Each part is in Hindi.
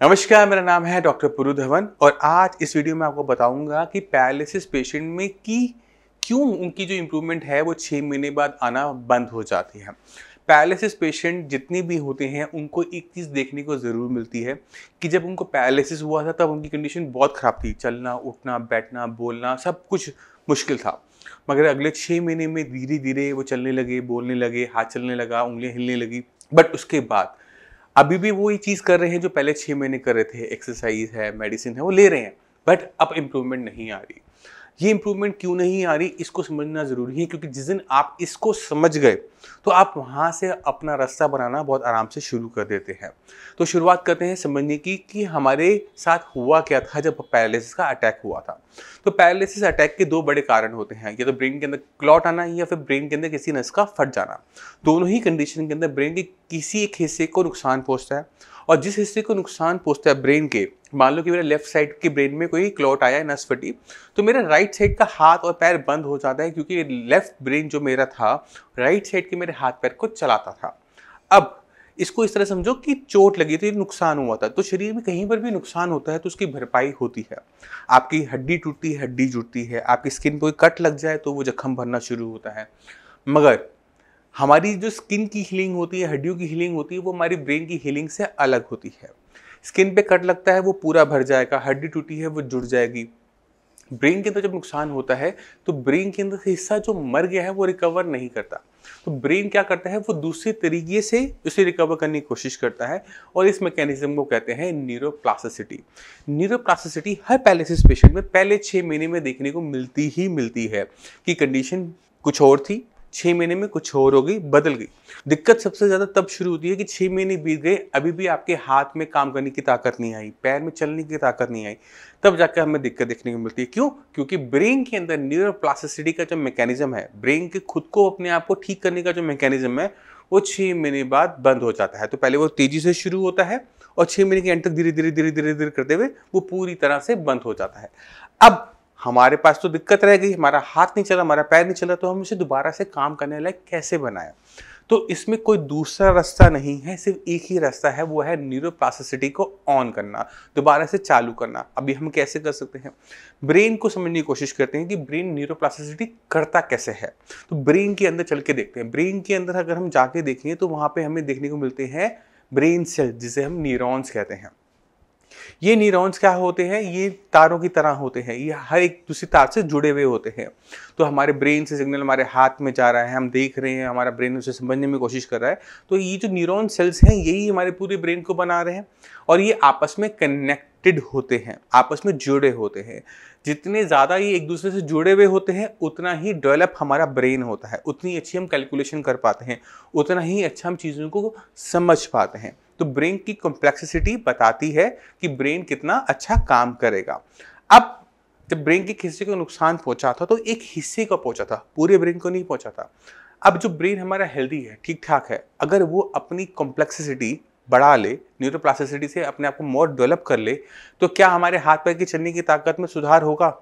नमस्कार, मेरा नाम है डॉक्टर पुरु धवन और आज इस वीडियो में आपको बताऊंगा कि पैरालिसिस पेशेंट में क्यों उनकी जो इम्प्रूवमेंट है वो 6 महीने बाद आना बंद हो जाती है। पैरालिसिस पेशेंट जितने भी होते हैं उनको एक चीज़ देखने को ज़रूर मिलती है कि जब उनको पैरालिसिस हुआ था तब उनकी कंडीशन बहुत ख़राब थी। चलना, उठना, बैठना, बोलना सब कुछ मुश्किल था। मगर अगले 6 महीने में धीरे धीरे वो चलने लगे, बोलने लगे, हाथ चलने लगा, उंगलियाँ हिलने लगी। बट उसके बाद अभी भी वो ही चीज़ कर रहे हैं जो पहले 6 महीने कर रहे थे। एक्सरसाइज है, मेडिसिन है, वो ले रहे हैं, बट अब इम्प्रूवमेंट नहीं आ रही। ये इम्प्रूवमेंट क्यों नहीं आ रही, इसको समझना ज़रूरी है, क्योंकि जिस दिन आप इसको समझ गए तो आप वहाँ से अपना रास्ता बनाना बहुत आराम से शुरू कर देते हैं। तो शुरुआत करते हैं समझने की कि हमारे साथ हुआ क्या था जब पैरालिसिस का अटैक हुआ था। तो पैरालिसिस अटैक के 2 बड़े कारण होते हैं, या तो ब्रेन के अंदर क्लॉट आना या फिर ब्रेन के अंदर किसी नस का फट जाना। दोनों ही कंडीशन के अंदर ब्रेन के किसी एक हिस्से को नुकसान पहुंचता है, और जिस हिस्से को नुकसान पहुंचता है ब्रेन के, मान लो कि मेरे लेफ्ट साइड के ब्रेन में कोई क्लॉट आया, नस फटी, तो मेरा राइट साइड का हाथ और पैर बंद हो जाता है, क्योंकि लेफ्ट ब्रेन जो मेरा था राइट साइड के मेरे हाथ पैर को चलाता था। अब इसको इस तरह समझो कि चोट लगी थी, नुकसान हुआ था। तो शरीर में कहीं पर भी नुकसान होता है तो उसकी भरपाई होती है। आपकी हड्डी टूटती है, हड्डी जुड़ती है, आपकी स्किन पर कोई कट लग जाए तो वो जख्म भरना शुरू होता है। मगर हमारी जो स्किन की हीलिंग होती है, हड्डियों की हीलिंग होती है, वो हमारी ब्रेन की हीलिंग से अलग होती है। स्किन पे कट लगता है वो पूरा भर जाएगा, हड्डी टूटी है वो जुड़ जाएगी। ब्रेन के अंदर जब नुकसान होता है तो ब्रेन के अंदर से हिस्सा जो मर गया है वो रिकवर नहीं करता। तो ब्रेन क्या करता है, वो दूसरे तरीके से उसे रिकवर करने की कोशिश करता है, और इस मैकेनिज्म को कहते हैं न्यूरोप्लास्टिसिटी। न्यूरोप्लास्टिसिटी हर पैरालिसिस पेशेंट में पहले 6 महीने में देखने को मिलती है कि कंडीशन कुछ और थी, 6 महीने में कुछ और हो गई, बदल गई। दिक्कत सबसे ज़्यादा तब शुरू होती है कि 6 महीने बीत गए, अभी भी आपके हाथ में काम करने की ताकत नहीं आई, पैर में चलने की ताकत नहीं आई, तब जाकर हमें दिक्कत देखने को मिलती है। क्यों? क्योंकि ब्रेन के अंदर न्यूरोप्लास्टिसिटी का जो मैकेनिज्म है, ब्रेन के खुद को अपने आप को ठीक करने का जो मैकेनिज्म है, वो 6 महीने बाद बंद हो जाता है। तो पहले वो तेज़ी से शुरू होता है और 6 महीने के एंड तक धीरे धीरे करते हुए वो पूरी तरह से बंद हो जाता है। अब हमारे पास तो दिक्कत रह गई, हमारा हाथ नहीं चला, हमारा पैर नहीं चला, तो हम इसे दोबारा से काम करने लायक कैसे बनाएं? तो इसमें कोई दूसरा रास्ता नहीं है, सिर्फ एक ही रास्ता है, वो है न्यूरोप्लास्टिसिटी को ऑन करना, दोबारा से चालू करना। अभी हम कैसे कर सकते हैं? ब्रेन को समझने की कोशिश करते हैं कि ब्रेन न्यूरोप्लास्टिसिटी करता कैसे है। तो ब्रेन के अंदर चल के देखते हैं। ब्रेन के अंदर अगर हम जाके देखें तो वहाँ पे हमें देखने को मिलते हैं ब्रेन सेल, जिसे हम न्यूरॉन्स कहते हैं। ये न्यूरॉन्स क्या होते हैं? ये तारों की तरह होते हैं, ये हर एक दूसरी तार से जुड़े हुए होते हैं। तो हमारे ब्रेन से सिग्नल हमारे हाथ में जा रहा है, हम देख रहे हैं, हमारा ब्रेन उसे समझने में कोशिश कर रहा है। तो ये जो न्यूरॉन सेल्स हैं यही हमारे पूरे ब्रेन को बना रहे हैं, और ये आपस में कनेक्टेड होते हैं, आपस में जुड़े होते हैं। जितने ज़्यादा ये एक दूसरे से जुड़े हुए होते हैं उतना ही डेवलप हमारा ब्रेन होता है, उतनी अच्छी हम कैलकुलेशन कर पाते हैं, उतना ही अच्छा हम चीज़ों को समझ पाते हैं। तो ब्रेन की कॉम्प्लेक्सिटी बताती है कि ब्रेन कितना अच्छा काम करेगा। अब जब ब्रेन के हिस्से को नुकसान पहुंचा था तो एक हिस्से को पहुंचा था, पूरे ब्रेन को नहीं पहुंचा था। अब जो ब्रेन हमारा हेल्दी है, ठीक ठाक है, अगर वो अपनी कॉम्प्लेक्सिटी बढ़ा ले, न्यूरोप्लास्टिसिटी से अपने आप को मोर डेवलप कर ले, तो क्या हमारे हाथ पैर की चलने की ताकत में सुधार होगा?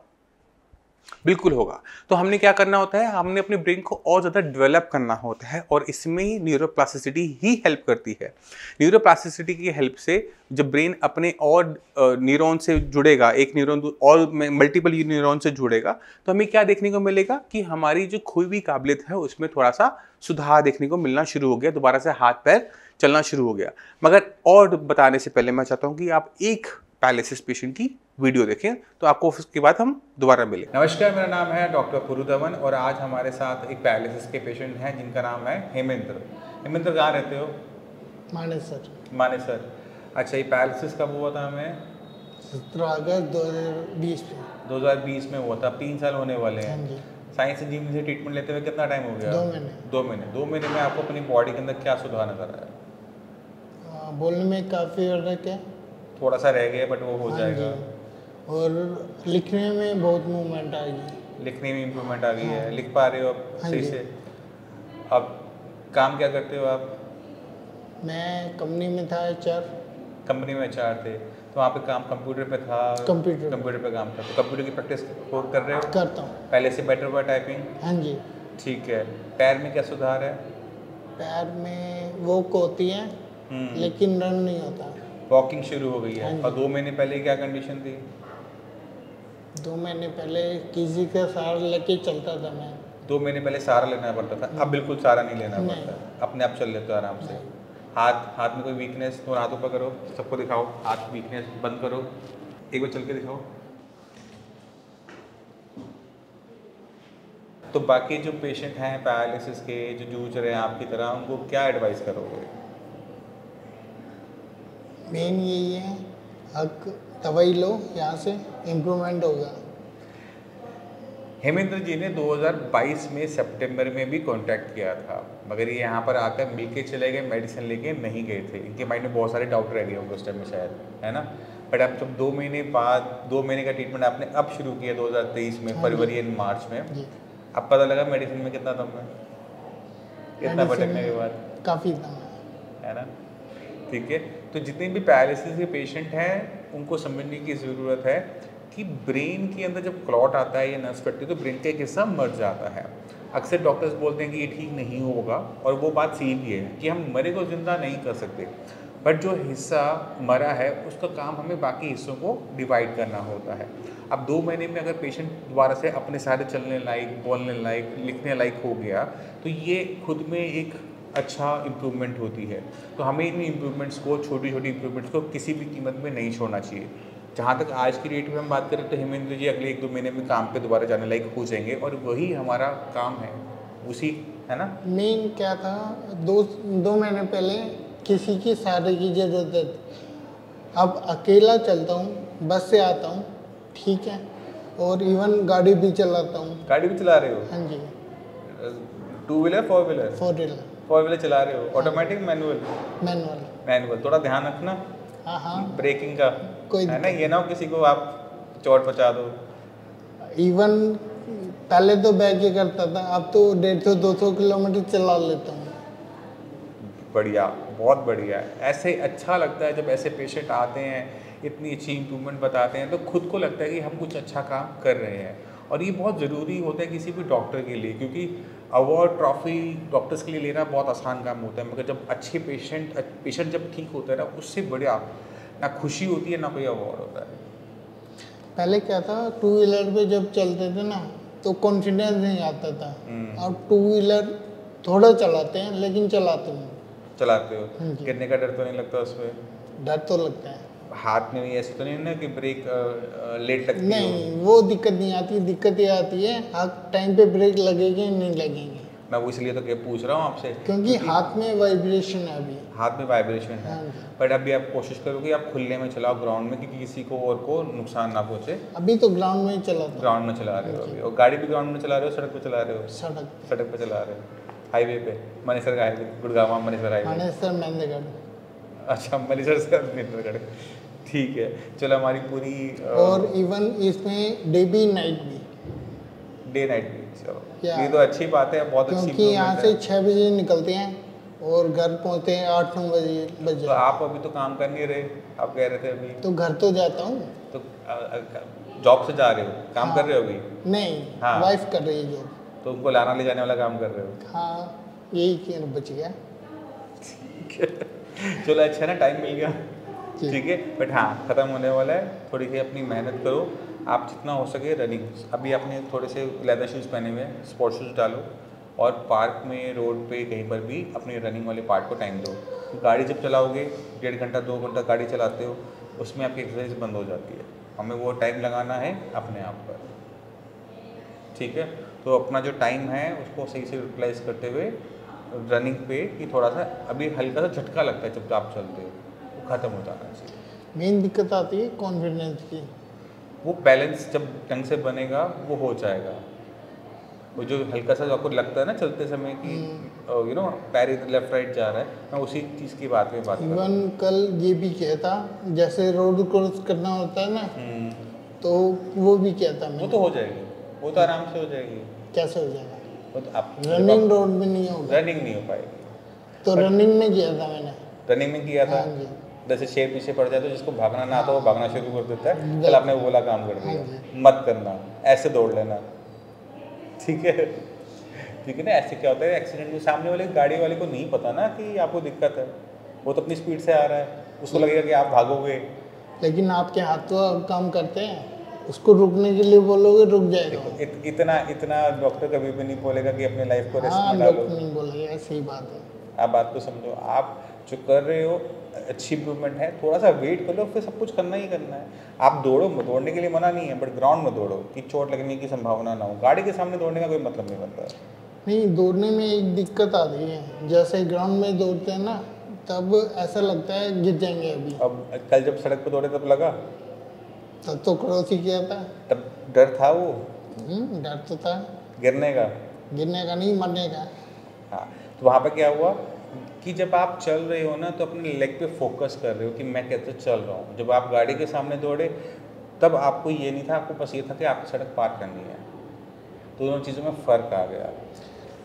बिल्कुल होगा। तो हमने क्या करना होता है, हमने अपने ब्रेन को और ज़्यादा डेवलप करना होता है, और इसमें ही न्यूरोप्लास्टिसिटी ही हेल्प करती है। न्यूरोप्लास्टिसिटी की हेल्प से जब ब्रेन अपने और न्यूरॉन से जुड़ेगा, एक न्यूरॉन और मल्टीपल न्यूरॉन से जुड़ेगा, तो हमें क्या देखने को मिलेगा कि हमारी जो खोई हुई काबिलियत है उसमें थोड़ा सा सुधार देखने को मिलना शुरू हो गया, दोबारा से हाथ पैर चलना शुरू हो गया। मगर और बताने से पहले मैं चाहता हूँ कि आप एक पैरालिसिस पेशेंट की वीडियो देखें, तो आपको उसके बाद हम दोबारा मिलें। नमस्कार, मेरा नाम है डॉक्टर पुरु धवन और आज हमारे साथ एक पैरालिसिस के पेशेंट हैं जिनका नाम है हेमेंद्र। हेमेंद्र, कहाँ रहते हो? मानेसर। मानेसर। अच्छा, ये पैरालिसिस कब हुआ था हमें? 17 अगस्त 2020 में। 2020 में हुआ था, 3 साल होने वाले हैं। हाँ जी। साइंस इंजीनियरिंग से ट्रीटमेंट लेते हुए कितना टाइम हो गया? 2 महीने। 2 महीने। 2 महीने में आपको अपनी बॉडी के अंदर क्या सुधार नजर आया? बोलने में काफ़ी फर्क है, थोड़ा सा रह गया बट वो हो जाएगा। और लिखने में बहुत मूवमेंट आ गई। लिखने में इम्प्रूवमेंट आ गई है, लिख पा रहे हो अब सही से? अब काम क्या करते हो आप? मैं कंपनी में था, HR। कंपनी में HR थे, तो वहाँ पे काम कंप्यूटर पे था? कंप्यूटर पे काम करते। कंप्यूटर की प्रैक्टिस कर रहे हो? करता हूँ। पहले से बेटर हुआ टाइपिंग? हाँ जी। ठीक है। पैर में क्या सुधार है? पैर में वॉक होती है लेकिन रन नहीं होता। वॉकिंग शुरू हो गई है। हाँ और जी। 2 महीने पहले क्या कंडीशन थी? 2 महीने पहले किसी का सहारा लेके चलता था मैं। 2 महीने पहले सहारा लेना पड़ता था, अब बिल्कुल सहारा नहीं लेना नहीं। पड़ता, अपने आप चल लेते हो आराम से। हाथ में कोई वीकनेस तो हाथों पर करो, सबको दिखाओ, हाथ वीकनेस बंद करो, एक बार चल के दिखाओ। तो बाकी जो पेशेंट हैं पैरालिसिस के, जो जूझ रहे हैं आपकी तरह, उनको क्या एडवाइस करोगे? मेन यही है, हक दवाई लो, यहाँ से इम्प्रूवमेंट होगा। हेमेंद्र जी ने 2022 में सितंबर में भी कांटेक्ट किया था, मगर ये यहाँ पर आकर मिल के चले गए, मेडिसिन लेके नहीं गए थे। इनके माइंड में बहुत सारे डाउट रह गए होंगे उस टाइम में शायद, है ना। बट अब जब 2 महीने बाद 2 महीने का ट्रीटमेंट आपने अब शुरू किया 2023 में, फरवरी एंड मार्च में, जी। अब पता लगा मेडिसिन में कितना दम है, इतना भटकने के बाद, काफ़ी दम है ना। ठीक है, तो जितने भी पैरालिसिस के पेशेंट हैं उनको समझने की ज़रूरत है कि ब्रेन के अंदर जब क्लॉट आता है या नस फटती है तो ब्रेन का एक हिस्सा मर जाता है। अक्सर डॉक्टर्स बोलते हैं कि ये ठीक नहीं होगा, और वो बात सही भी है कि हम मरे को ज़िंदा नहीं कर सकते, बट जो हिस्सा मरा है उसका काम हमें बाकी हिस्सों को डिवाइड करना होता है। अब 2 महीने में अगर पेशेंट दोबारा से अपने सारे चलने लायक, बोलने लायक, लिखने लायक हो गया तो ये खुद में एक अच्छा इम्प्रूवमेंट होती है। तो हमें इन इम्प्रूवमेंट्स को, छोटी छोटी इम्प्रूवमेंट्स को किसी भी कीमत में नहीं छोड़ना चाहिए। जहाँ तक आज की डेट में हम बात करें तो हेमेंद्र जी अगले 1-2 महीने में काम पे दोबारा जाने लायक हो जाएंगे, और वही हमारा काम है, उसी, है ना। मेन क्या था, 2 महीने पहले किसी की सहारे की ज़रूरत है। अब अकेला चलता हूँ, बस से आता हूँ, ठीक है, और इवन गाड़ी भी चलाता हूँ। गाड़ी भी चला रहे हो? हाँ जी। 2 व्हीलर 4 व्हीलर? 4 व्हीलर। 4 व्हीलर चला रहे हो? Automatic manual? मैनुअल। मैनुअल, थोड़ा ध्यान रखना हाँ हाँ। ब्रेकिंग का, कोई है ना, ये ना हो किसी को आप चोट पहुँचा दो। इवन पहले तो बैक ही करता था, अब तो 150-200 किलोमीटर चला लेता हूँ। बढ़िया, बहुत बढ़िया है। ऐसे अच्छा लगता है जब ऐसे पेशेंट आते हैं, इतनी अच्छी इम्प्रूवमेंट बताते हैं, तो खुद को लगता है कि हम कुछ अच्छा काम कर रहे हैं। और ये बहुत ज़रूरी होता है किसी भी डॉक्टर के लिए, क्योंकि अवार्ड ट्रॉफी डॉक्टर्स के लिए लेना बहुत आसान काम होता है, मगर जब अच्छे पेशेंट जब ठीक होता है ना, उससे बढ़िया ना खुशी होती है ना कोई अवार्ड होता है। पहले क्या था, 2 व्हीलर पे जब चलते थे ना तो कॉन्फिडेंस नहीं आता था। अब 2 व्हीलर थोड़ा चलाते हैं लेकिन चलाते हैं। चलाते हो? हाँ जी। गिरने का डर तो नहीं लगता उसमें? डर तो लगता है। हाथ में भी ऐसे तो नहीं ना कि ब्रेक लेट लगती हो? नहीं, वो दिक्कत नहीं आती। दिक्कत ये आती है टाइम पे ब्रेक लगेगी नहीं लगेंगे। मैं वो इसलिए तो क्या पूछ रहा हूँ आपसे, क्योंकि हाथ में वाइब्रेशन है अभी। हाथ में वाइब्रेशन है। हाँ जी। बट अभी आप कोशिश करो कि आप खुले में चलाओ ग्राउंड में, क्योंकि किसी को और को नुकसान ना पहुँचे। अभी तो ग्राउंड में ही चलाता हूँ। ग्राउंड में चला रहे हो अभी? और गाड़ी भी ग्राउंड में चला रहे हो, सड़क पे चला रहे हो? सड़क पे चला रहे हो, हाईवे पे, मनेसर हाईवे, गुड़गांव मनेसर हाईवे। मनेसर मेहंदगढ़। अच्छा, मनेसर से मेहंदगढ़, ठीक है। चलो, हमारी पूरी और इवन इसमें डे भी नाइट भी, डे नाइट भी। चलो, या ये तो अच्छी बात है, बहुत अच्छी। क्योंकि यहाँ से 6 बजे निकलते हैं और घर पहुँचते हैं 8-9 बजे। तो आप अभी तो काम कर नहीं रहे, आप कह रहे थे अभी? तो घर तो जाता हूँ। तो जॉब से जा रहे हो, काम कर रहे हो अभी? नहीं, हाँ। वाइफ कर रही है जॉब। तो उनको लाना ले जाने वाला काम कर रहे हो? हाँ, यही कि बच गया। चलो, अच्छा ना, टाइम मिल गया, ठीक है। बट हाँ, ख़त्म होने वाला है, थोड़ी सी अपनी मेहनत करो। आप जितना हो सके रनिंग, अभी आपने थोड़े से लेदर शूज़ पहने हुए हैं, स्पोर्ट्स शूज़ डालो, और पार्क में, रोड पे, कहीं पर भी अपने रनिंग वाले पार्ट को टाइम दो। गाड़ी जब चलाओगे 1.5 घंटा 2 घंटा गाड़ी चलाते हो, उसमें आपकी एक्सरसाइज बंद हो जाती है। हमें वो टाइम लगाना है अपने आप पर, ठीक है। तो अपना जो टाइम है उसको सही से यूटिलाइज करते हुए रनिंग पे, कि थोड़ा सा अभी हल्का सा झटका लगता है जब आप चलते हो, वो ख़त्म हो जाना चाहिए। मेन दिक्कत आती है कॉन्फिडेंस की। वो बैलेंस जब ढंग से बनेगा वो हो जाएगा। वो जो हल्का सा आपको लगता है ना चलते समय कि यू नो पैर इधर लेफ्ट राइट जा रहा है, मैं उसी चीज़ की बात कर रहा हूँ। इवन कल ये भी किया था, जैसे रोड क्रॉस करना होता है ना, तो वो भी किया था मैंने। वो तो हो जाएगी, वो तो आराम से हो जाएगी। कैसे हो जाएगा? वो तो आप रनिंग रोड में नहीं होगा। रनिंग नहीं हो पाएगी। तो रनिंग में किया था मैंने। रनिंग में किया था? हाँ जी। जैसे शेर पीछे पड़ जाए तो जिसको भागना ना आता वो भागना शुरू कर देता है। कल आपने वो बोला काम कर दिया। हाँ मत करना, ऐसे दौड़ लेना, ठीक है, ठीक है ना। ऐसे क्या होता है, एक्सीडेंट में सामने वाले गाड़ी वाले को नहीं पता ना कि आपको दिक्कत है, वो तो अपनी स्पीड से आ रहा है, उसको लगेगा कि आप भागोगे। लेकिन आपके हाथ तो काम करते हैं, उसको रुकने के लिए बोलोगे रुक जाएगा। इतना डॉक्टर कभी भी नहीं बोलेगा कि अपने लाइफ को रिस्क हाँ, में डालो। नहीं बोलेगा, सही बात है। आप बात को समझो, आप जो कर रहे हो अच्छी इम्प्रूवमेंट है, थोड़ा सा वेट कर लो, फिर सब कुछ करना ही करना है। आप दौड़ो, दौड़ने के लिए मना नहीं है, बट ग्राउंड में दौड़ो कि चोट लगने की संभावना ना हो। गाड़ी के सामने दौड़ने का कोई मतलब नहीं बनता है। नहीं, दौड़ने में एक दिक्कत आती है, जैसे ग्राउंड में दौड़ते हैं ना, तब ऐसा लगता है गिर जाएंगे अभी। अब कल जब सड़क पर दौड़े तब लगा? तब तो क्रॉस ही किया था। तब डर था वो? डर तो था। गिरने का नहीं, मरने का। हाँ, तो वहाँ पर क्या हुआ कि जब आप चल रहे हो ना, तो अपने लेग पे फोकस कर रहे हो कि मैं कैसे चल रहा हूँ। जब आप गाड़ी के सामने दौड़े तब आपको ये नहीं था, आपको बस ये था कि आपको सड़क पार करनी है। तो दोनों चीज़ों में फ़र्क आ गया।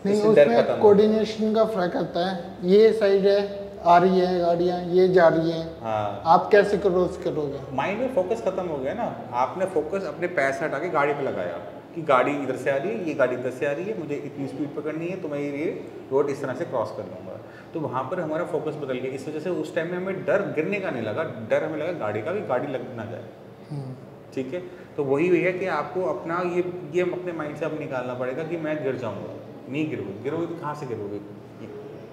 नहीं, उसमें कोऑर्डिनेशन का फ़र्क आता है। ये साइड है, आ रही है गाड़ियाँ, ये जा रही हैं। हाँ, आप कैसे क्रॉस करोगे? माइंड में फोकस खत्म हो गया ना। आपने फोकस अपने पैर से हटा के गाड़ी पे लगाया कि गाड़ी इधर से आ रही है, ये गाड़ी इधर से आ रही है, मुझे इतनी स्पीड पकड़नी है, तो मैं ये रोड इस तरह से क्रॉस कर लूँगा। तो वहाँ पर हमारा फोकस बदल गया। इस वजह से उस टाइम में हमें डर गिरने का नहीं लगा, डर हमें लगा गाड़ी का, कि गाड़ी लग ना जाए। ठीक है, तो वही है कि आपको अपना ये अपने माइंड से अब निकालना पड़ेगा कि मैं गिर जाऊँगा। नहीं गिरोगे तो कहाँ से गिरोगे?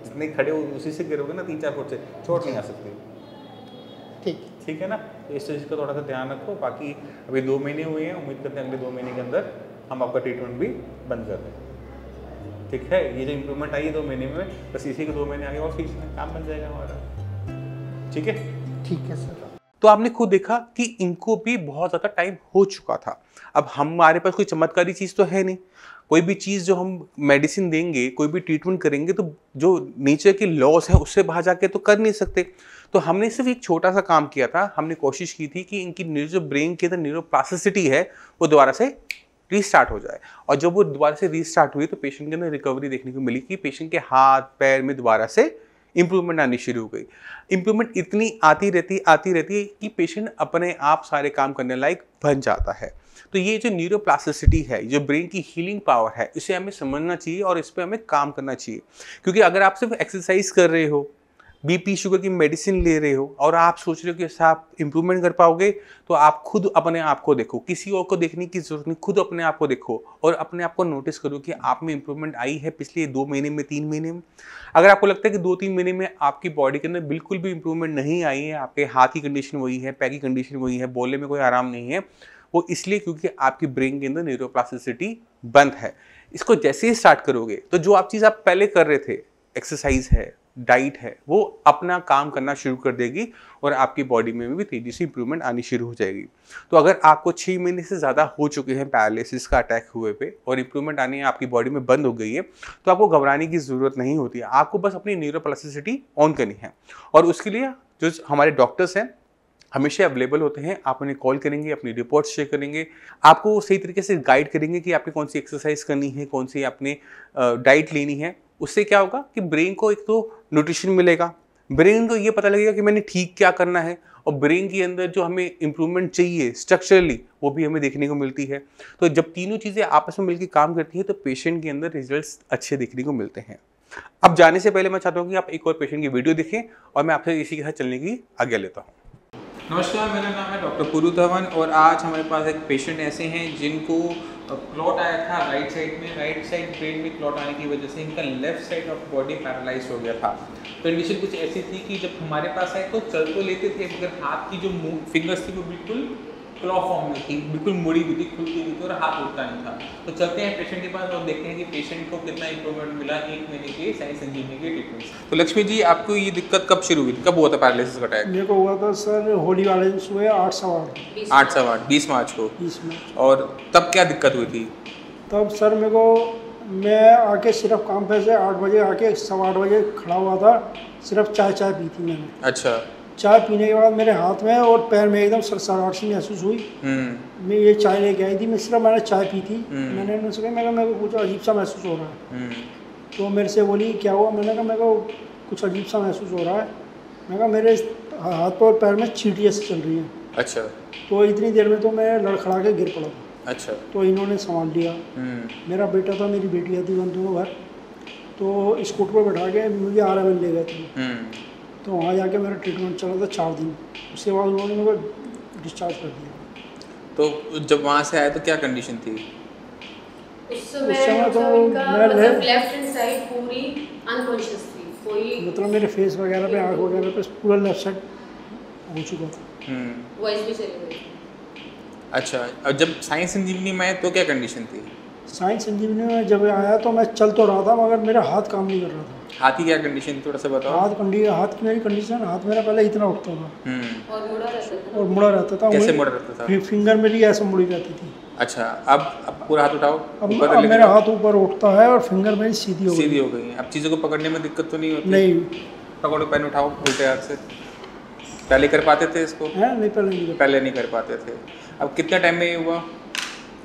जितने खड़े हो उसी से गिरोगे ना, 3-4 फुट से, चोट नहीं आ सकती। ठीक है ना। तो इस चीज़ का थोड़ा सा ध्यान रखो। बाकी अभी 2 महीने हुए हैं, उम्मीद करते हैं अगले 2 महीने के अंदर हम आपका ट्रीटमेंट भी बंद कर दें। ठीक है, ये जो इम्प्रूवमेंट आई है 2 महीने में, बस इसी के 2 महीने आगे और खींचना है, काम बन जाएगा हमारा। ठीक है सर। तो आपने खुद देखा कि इनको भी बहुत ज़्यादा टाइम हो चुका था। अब हमारे पास कोई चमत्कारी चीज़ तो है नहीं। कोई भी चीज़ जो हम मेडिसिन देंगे, कोई भी ट्रीटमेंट करेंगे, तो जो नेचर के लॉस है उससे बाहर जाके तो कर नहीं सकते। तो हमने सिर्फ एक छोटा सा काम किया था। हमने कोशिश की थी कि इनकी जो ब्रेन के अंदर न्यूरोप्लास्टिसिटी है वो दोबारा से रीस्टार्ट हो जाए। और जब वो दोबारा से रीस्टार्ट हुई तो पेशेंट के अंदर रिकवरी देखने को मिली कि पेशेंट के हाथ पैर में दोबारा से इंप्रूवमेंट आनी शुरू हो गई। इंप्रूवमेंट इतनी आती रहती है कि पेशेंट अपने आप सारे काम करने लायक बन जाता है। तो ये जो न्यूरोप्लास्टिसिटी है, जो ब्रेन की हीलिंग पावर है, इसे हमें समझना चाहिए और इस पर हमें काम करना चाहिए। क्योंकि अगर आप सिर्फ एक्सरसाइज कर रहे हो, बीपी शुगर की मेडिसिन ले रहे हो और आप सोच रहे हो कि इससे आप इंप्रूवमेंट कर पाओगे, तो आप खुद अपने आप को देखो, किसी और को देखने की जरूरत नहीं। खुद अपने आप को देखो और अपने आप को नोटिस करो कि आप में इंप्रूवमेंट आई है पिछले 2 महीने में, 3 महीने में। अगर आपको लगता है कि 2-3 महीने में आपकी बॉडी के अंदर बिल्कुल भी इंप्रूवमेंट नहीं आई है, आपके हाथ की कंडीशन वही है, पैर की कंडीशन वही है, बोलने में कोई आराम नहीं है, वो इसलिए क्योंकि आपकी ब्रेन के अंदर न्यूरोप्लास्टिसिटी बंद है। इसको जैसे ही स्टार्ट करोगे तो जो आप चीज़ आप पहले कर रहे थे, एक्सरसाइज है, डाइट है, वो अपना काम करना शुरू कर देगी और आपकी बॉडी में भी तेजी से इंप्रूवमेंट आनी शुरू हो जाएगी। तो अगर आपको 6 महीने से ज़्यादा हो चुके हैं पैरालिसिस का अटैक हुए पे और इंप्रूवमेंट आनी आपकी बॉडी में बंद हो गई है, तो आपको घबराने की ज़रूरत नहीं होती है। आपको बस अपनी न्यूरोप्लास्टिसिटी ऑन करनी है और उसके लिए जो हमारे डॉक्टर्स हैं हमेशा अवेलेबल होते हैं। आप उन्हें कॉल करेंगे, अपनी रिपोर्ट शेयर करेंगे, आपको सही तरीके से गाइड करेंगे कि आपने कौन सी एक्सरसाइज करनी है, कौन सी आपने डाइट लेनी है। उससे क्या होगा कि ब्रेन को एक तो न्यूट्रिशन मिलेगा, ब्रेन को ये पता लगेगा कि मैंने ठीक क्या करना है, और ब्रेन के अंदर जो हमें इंप्रूवमेंट चाहिए स्ट्रक्चरली वो भी हमें देखने को मिलती है। तो जब तीनों चीज़ें आपस में मिलकर काम करती हैं तो पेशेंट के अंदर रिजल्ट्स अच्छे देखने को मिलते हैं। अब जाने से पहले मैं चाहता हूँ कि आप एक और पेशेंट की वीडियो देखें और मैं आपसे इसी के साथ चलने की आज्ञा लेता हूँ। नमस्कार, मेरा नाम है डॉक्टर पुरु धवन और आज हमारे पास एक पेशेंट ऐसे हैं जिनको क्लॉट आया था राइट साइड में। राइट साइड ब्रेन में क्लॉट आने की वजह से इनका left side of body paralyse हो गया था। कंडीशन कुछ ऐसी थी कि जब हमारे पास आए तो चल तो लेते थे, मगर हाथ की जो फिंगर्स थी वो बिल्कुल क्लॉ फॉर्म में थी, बिल्कुल मुड़ी हुई थी, खुलती हुई थी और हाथ उठता नहीं था। तो चलते हैं पेशेंट के पास और देखते हैं कि पेशेंट को कितना इंप्रूवमेंट मिला 1 महीने के साई संजीवनी के ट्रीटमेंट से। तो लक्ष्मी जी, आपको ये दिक्कत कब शुरू हुई, कब हुआ था पैरालिसिस का अटैक? मेरे को हुआ था सर होली वाले दिन सुबह 8 20 मार्च को। 20 मार्च। और तब क्या दिक्कत हुई थी? तब सर मैं आके सिर्फ काम पे से 8 बजे आके 8:15 बजे खड़ा हुआ था, सिर्फ चाय पी थी मैंने। अच्छा। चाय पीने के बाद मेरे हाथ में और पैर में एकदम सरसराहट सी महसूस हुई। मैं ये चाय लेके आई थी, मैंने चाय पी थी। मैंने उनसे कहा, मेरे को कुछ अजीब सा महसूस हो रहा है। तो मेरे से बोली क्या हुआ? मैंने कहा मेरे को कुछ अजीब सा महसूस हो रहा है। मैंने कहा मेरे हाथ और पैर में चींटियाँ से चल रही हैं। अच्छा। तो इतनी देर में तो मैं लड़खड़ा के गिर पड़ा था। अच्छा। तो इन्होंने संभाल लिया। मेरा बेटा था, मेरी बेटियाँ थी, दोनों घर। तो स्कूटर पर बैठा के मुझे RMN ले गए थे। तो वहाँ जाके मेरा ट्रीटमेंट चला था 4 दिन, उसके बाद उन्होंने मेरे को डिस्चार्ज कर दिया। तो जब वहाँ से आए तो क्या कंडीशन थी? उस समय तो मैं मैं लेफ्ट हैंड साइड पूरी अनकॉन्शियस थी, कोई मतलब मेरे फेस वगैरह पे, आँख वगैरह पे पूरा लेफ्ट साइड हो चुका था। वॉइस भी चली गई। अच्छा, और जब साइंस इंजीनियरिंग में आए तो क्या कंडीशन थी? साइंस इंजीनियरिंग में जब आया तो मैं चल तो रहा था मगर मेरा हाथ काम नहीं कर रहा था। हाथ की क्या कंडीशन थी, थोड़ा सा बताओ। हाथ की मेरी कंडीशन, हाथ मेरा पहले इतना उठता था और मुड़ा रहता था। और मुड़ा रहता था। कैसे मुड़ा रहता था? फिंगर मेरी ऐसे मुड़ी रहती थी। अच्छा, अब पूरा हाथ उठाओ। अब मेरा हाथ ऊपर उठता है और फिंगर मेरी सीधी हो गई। अब चीज़ों को पकड़ने में दिक्कत तो नहीं होती? नहीं। पकड़ो, पेन उठाओ उल्टे हाथ से। पहले कर पाते थे इसको? नहीं, पहले नहीं कर पाते थे। अब कितना टाइम में ये हुआ?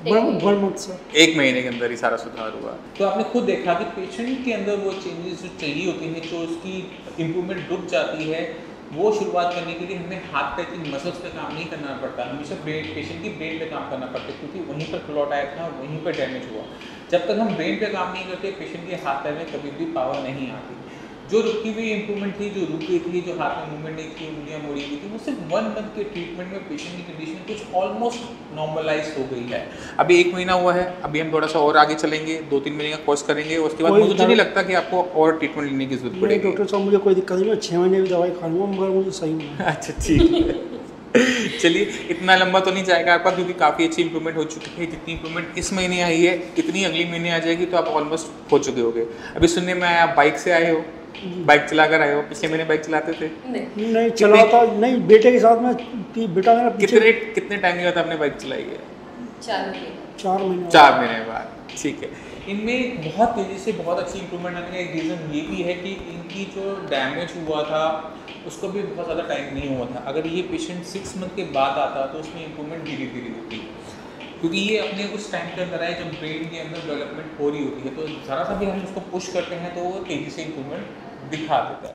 1 मंथ से। 1 महीने के अंदर ही सारा सुधार हुआ। तो आपने खुद देखा कि पेशेंट के अंदर वो चेंजेस जो चाहिए होती हैं, जो उसकी इम्प्रूवमेंट रुक जाती है, वो शुरुआत करने के लिए हमें हाथ पैर की मसल्स पे काम नहीं करना पड़ता, हमेशा पेशेंट की ब्रेन पे काम करना पड़ता है, क्योंकि वहीं पर क्लॉट आया था, वहीं पर डैमेज हुआ। जब तक हम ब्रेन पे काम नहीं करते, पेशेंट के हाथ पैर में कभी भी पावर नहीं आती। जो रुकी हुई इंप्रूवमेंट थी, जो रुक गई थी, जो हाथ में मूवमेंट नहीं थी, उंगलियां मुड़ी हुई थी, वो सिर्फ 1 मंथ के ट्रीटमेंट में पेशेंट की कंडीशन कुछ ऑलमोस्ट नॉर्मलाइज हो गई है। अभी 1 महीना हुआ है, अभी हम थोड़ा सा और आगे चलेंगे, 2-3 महीने का कोर्स करेंगे, उसके बाद मुझे नहीं लगता कि आपको और ट्रीटमेंट लेने की जरूरत पड़ेगी। डॉक्टर साहब मुझे कोई दिक्कत नहीं, मैं 6 महीने की दवाई खा लूँगा मगर मुझे सही होना। अच्छा, ठीक है। चलिए, इतना लंबा तो नहीं जाएगा आपका, क्योंकि काफ़ी अच्छी इंप्रूवमेंट हो चुकी है। जितनी इंप्रूवमेंट इस महीने आई है, इतनी अगले महीने आ जाएगी, तो आप ऑलमोस्ट हो चुके होगे। अभी सुनने में आया आप बाइक से आए हो, बाइक चला कर आए हो। पिछले महीने बाइक चलाते थे? नहीं चलाता नहीं, बेटे के साथ में। बेटा मेरा कितने टाइम के बाद आपने बाइक चलाई है? 4 महीने। 4 महीने बाद, ठीक है। इनमें बहुत तेज़ी से बहुत अच्छी इंप्रूवमेंट आने का एक रीज़न ये भी है कि इनकी जो डैमेज हुआ था उसको भी बहुत ज़्यादा टाइम नहीं हुआ था। अगर ये पेशेंट 6 मंथ के बाद आता तो उसमें इंप्रूवमेंट धीरे धीरे होती, क्योंकि ये अपने उस टाइम के अंदर है जब ब्रेन के अंदर डेवलपमेंट हो रही होती है। तो ज़रा सा भी हम उसको पुश करते हैं तो वो तेज़ी से इंप्रूवमेंट दिखा देता है।